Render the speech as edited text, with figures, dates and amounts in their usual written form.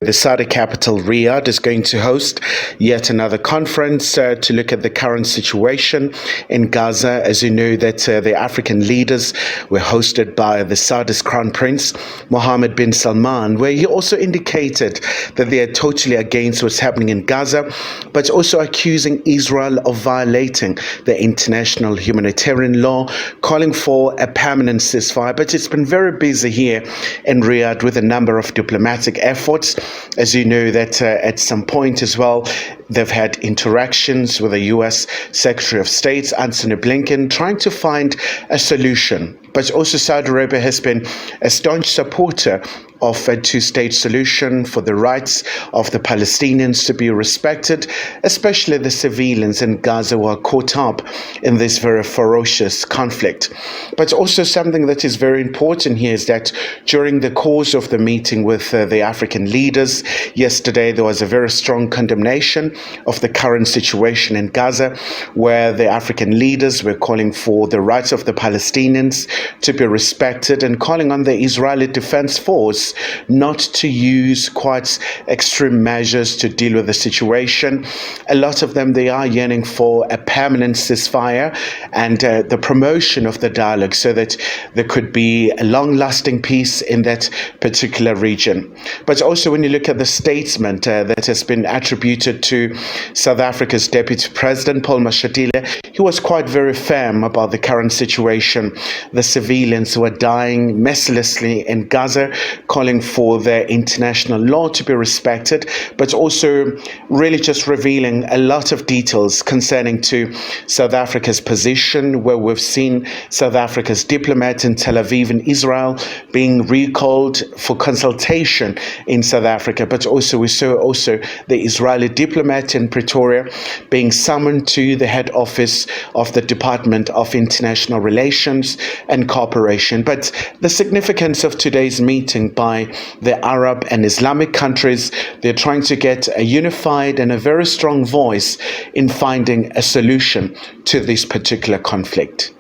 The Saudi capital, Riyadh, is going to host yet another conference to look at the current situation in Gaza. As you know, that the African leaders were hosted by the Saudi's Crown Prince, Mohammed bin Salman, where he also indicated that they are totally against what's happening in Gaza, but also accusing Israel of violating the international humanitarian law, calling for a permanent ceasefire. But it's been very busy here in Riyadh with a number of diplomatic efforts. As you know, that at some point as well, they've had interactions with the U.S. Secretary of State, Antony Blinken, trying to find a solution. But also Saudi Arabia has been a staunch supporter of a two-state solution for the rights of the Palestinians to be respected, especially the civilians in Gaza who are caught up in this very ferocious conflict. But also something that is very important here is that during the course of the meeting with the African leaders yesterday, there was a very strong condemnation of the current situation in Gaza, where the African leaders were calling for the rights of the Palestinians to be respected and calling on the Israeli Defense Force not to use quite extreme measures to deal with the situation. A lot of them, they are yearning for a permanent ceasefire and the promotion of the dialogue so that there could be a long-lasting peace in that particular region. But also when you look at the statement that has been attributed to South Africa's Deputy President Paul Mashatile, he was quite very firm about the current situation. The civilians who are dying mercilessly in Gaza, calling for their international law to be respected, but also really just revealing a lot of details concerning to South Africa's position, where we've seen South Africa's diplomat in Tel Aviv in Israel being recalled for consultation in South Africa, but also we saw also the Israeli diplomat in Pretoria being summoned to the head office of the Department of International Relations and Cooperation. But the significance of today's meeting by the Arab and Islamic countries, they're trying to get a unified and a very strong voice in finding a solution to this particular conflict.